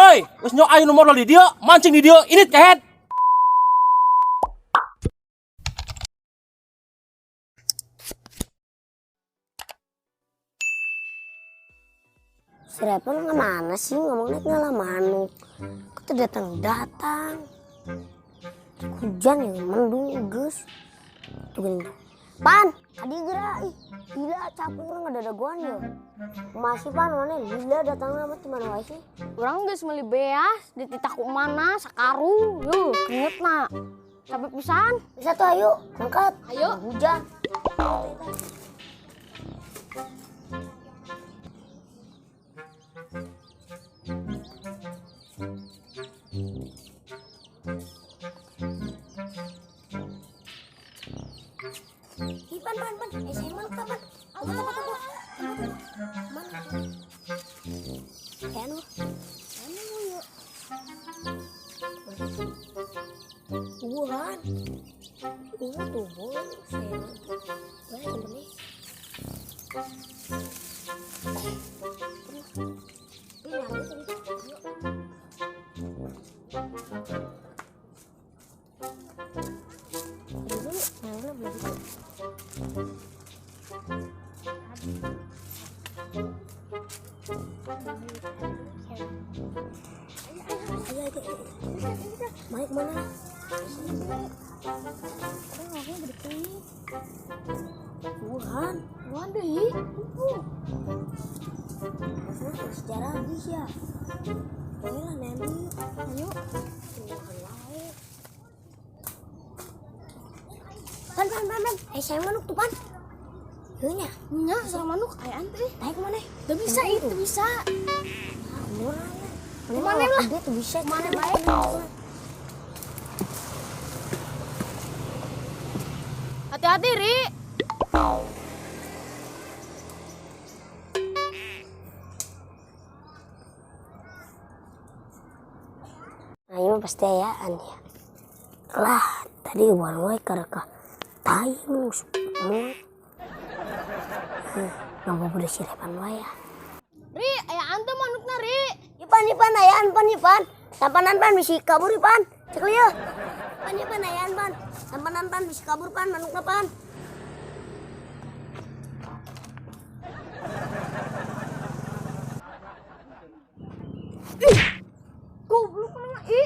Oi, wis nyok ayo nomor di dia, mancing di dia, ini kehet. Si Repon kemana sih? Ngomongnya ngalah manuk. Kita datang. Hujan ya, mendung gus. Tuh gini. Pan, tadi gerak. Gila, capek orang ada daguan ya. Masih pan, mana? Gila datang sama teman wae sih. Orang geus meuli beas di titaku mana sakarung. Yuh, inget nak. Capek pisan. Bisa tuh ayo, angkat. Ayo. Hujan. Pan. Saya mana kapan? Mana? Anu yuk. Wuhan. Tuh, boleh saya. Boleh ini. Maik mana? Wuhan deh. Sejarah habis ya. Ayolah Nani, ayo. Pan. Saya manuk tuh pan. Nya, sama manuk aya antri. naik mana? Teu bisa itu bisa. Mana lah? Dia tuh bisa. Mana baik? Hati-hati, Ri. Nah, ini pasti ayaan ya. Lah, tadi warung wae kareka tai musuh. Nggak pada si Repan wae ya. Ri, aya ante manukna, Ri. Ipan ayaan pan. Sampanan pan bisi kabur Ipan. Cek lieu. Ipan ayaan pan. Sampanan pan bisi kabur pan manukna pan. Goblok mana i?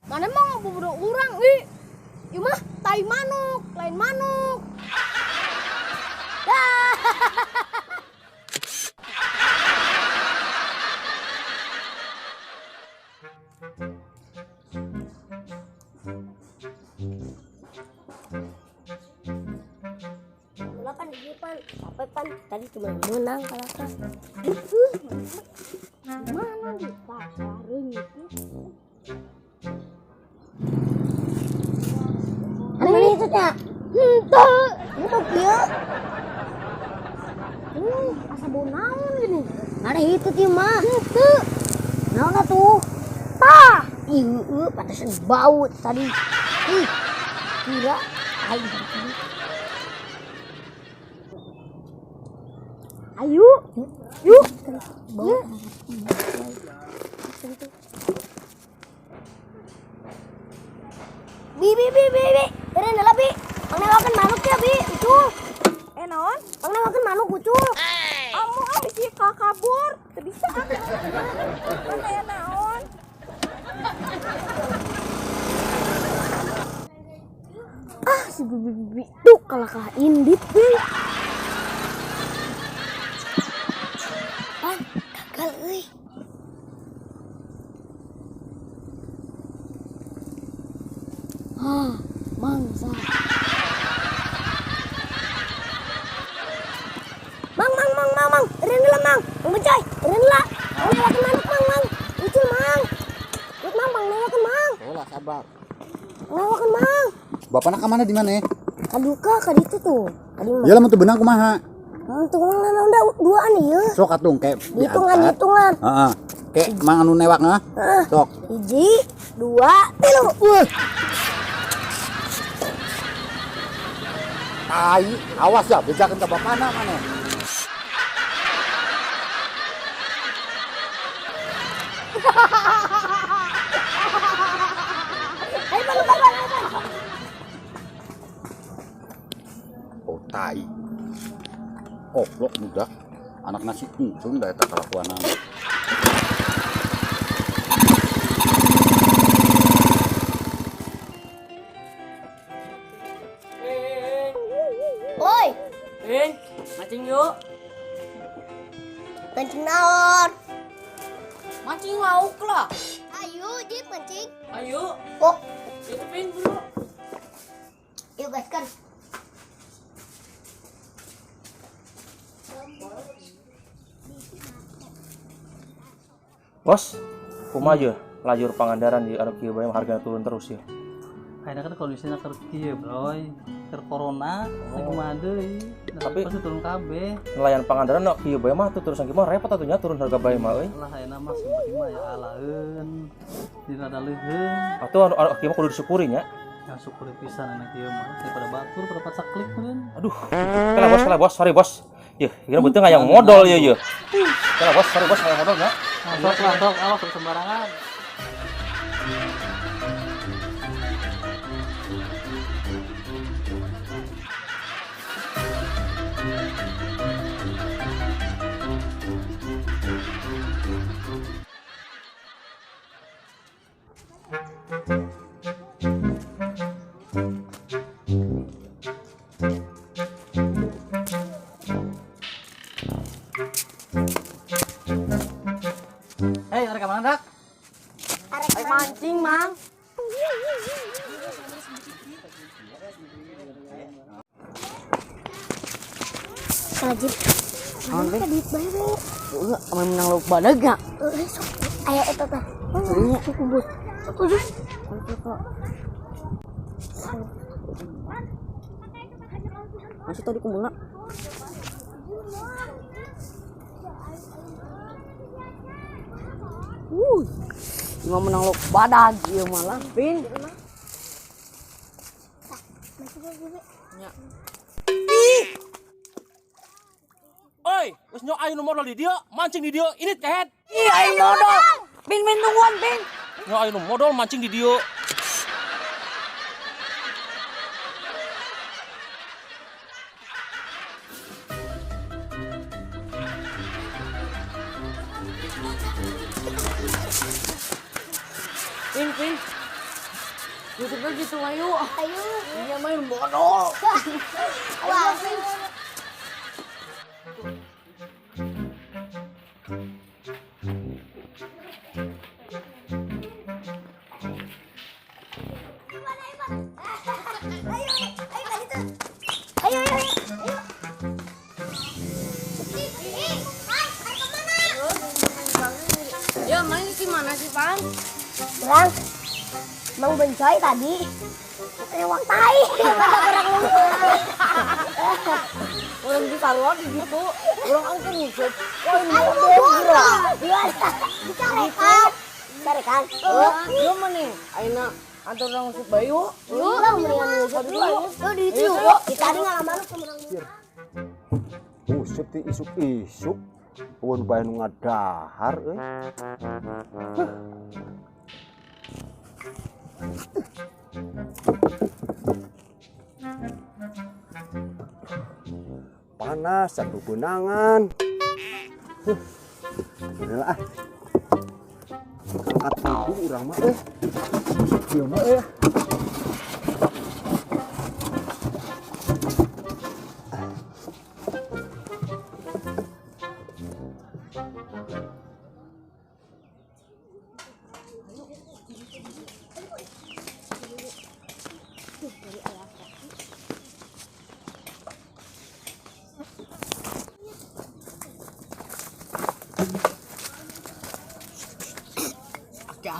Mana mah ngabubudak urang i? Ieu mah tai manuk, lain manuk. Pan di pan. Capek pan. Tadi cuma menang kalah kan. Mana di pasareun itu? Anu itu teh. Henteu. Itu kieu. Asa bau naon gini? Ada itu teh mah. Henteu. Naon atuh? Tah. Pantesan bau tadi. Kira aing tadi. Ayo. Yuk. Bau. Bi. Keren lah bi. Pangewakan manuk ya bi. Ucul. Naon? Pangewakan manuk ucul. Amu bisi kabur. Teu bisa. Mana ya naon? Si bibi tuh kalah indit deh. Pan, gagal euy. Mangsa. Mang. Eren lah mang. Mang Becoy, eren lah. Pangewakan manuk mang. Ucul mang. Wut mang pangewakan mang. Olah sabar. Pangewakan mang. Bapakna ka mana di mana? Kaduka kaditu tuh. Kadi mah. Iyalah mun teu beunang kumaha? Tuh mang udah duaan ieu. Sok atuh kayak Hitungan. Heeh. Kayak mang anu newakna. Sok. 1, 2, 3. Tai, awas ya bejakeun ka bapana mana. Oh tai. Goblok muda. Anak nasi kuncung da eta kelakuanan. Woi, Mancing yuk. kencing naon? Mancing lauk lah. Ayo, Jip kencing. Ayo. Oh, Ipin dulu. yuk guys kan. Bos, kumaha lajur Pangandaran di arep kieu bae hargana turun terus ya. Kayaknya kan kondisinya kerja bro, ker corona, saya kumaha deui. Tapi- pasti turun kabeh. Nelayan Pangandaran nok kieu bae mah tuh terusan kieu mah repot atunya turun harga bae mah euy. Lah ayeuna mah seperti mah ya alaeun. Di rada leuheung, Atuh anu kieu mah kudu disyukuri nya. yang syukur pisan anak ieu mah daripada batur pada pat saklik meureun. Aduh. Kala bos, sorry bos. Yeuh, kira beuteung aya modal ya yeuh. Kala bos, sorry bos aya modal nya. Sok lah sok, awas terus sembarangan. Hei, arek mana dak? Arek Mancing, Mang. Rajin. Naon teh? Duit bae we. Enggak, ame menang lauk badag gak? Sok. Aya eta teh. Sok kubur. Sok kubur. Masih tadi kumbulna. Cuma menang lauk badag ieu malah, Pin. Oi, geus nyok aya nu modal di dieu, mancing di dieu, ini kehet. Iya, aing modal. Pin tungguan, Pin. Nyok aya nu modal mancing di dieu. Pin. YouTuber gitu ayo. Ayo. Dia main bodoh. Wah, Ya main gimana sih, Pan? Bang. Mang Bencoy tadi lewat tai. Orang lumpur. Orang di karuan gitu. Orang angker ngusut. Kok bodoh. Dicarekan. Dicarekan. Yo mending ayeuna antar orang ngusut bayu. Yuk, mendingan ngusut dulu. Yuk, di itu yuk. Dicari nggak lama lu sama orang lumpur. Usut ti isuk-isuk. Pun bae nu ngadahar euy. Panas satu benangan. Inilah angkat punggung urang mah Ieu mah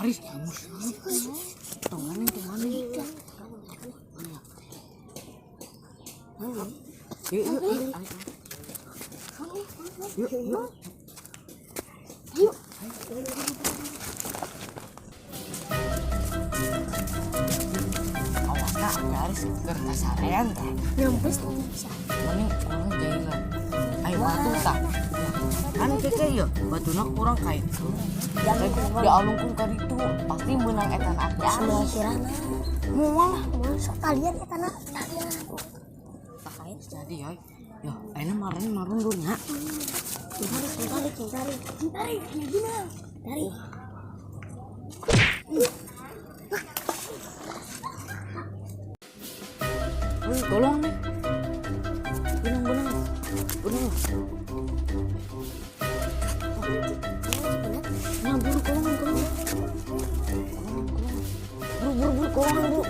Aris kamu. Tongane kemana? Yuk. Awak Aris kertas harian teh. Nyampe bisa. Mending orang jalan. Ayo waktu tak. Kan keke ya batuna kurang kayak itu. Ya alungkun ka ditu pasti menang etan akyar. Sebelah kirana. Moal lah. Masuk kalian ya tanah kalian. Takain jadi ya. Ya, ayeuna marun dulu nya. Cintari. Gimana? Dari. Tolong nih. Benang. Nah, buru kolongan. Buru kolongan bu.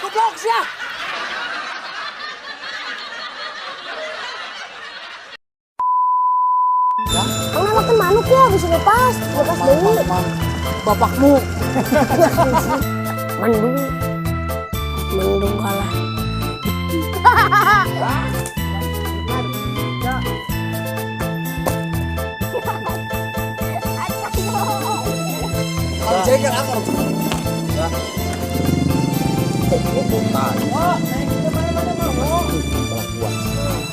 Goblok siap. Mana makan manuk ya bisa lepas dulu. Bapakmu. Mendung kalah. Ceker apa? Goblok tai. Kelakuan.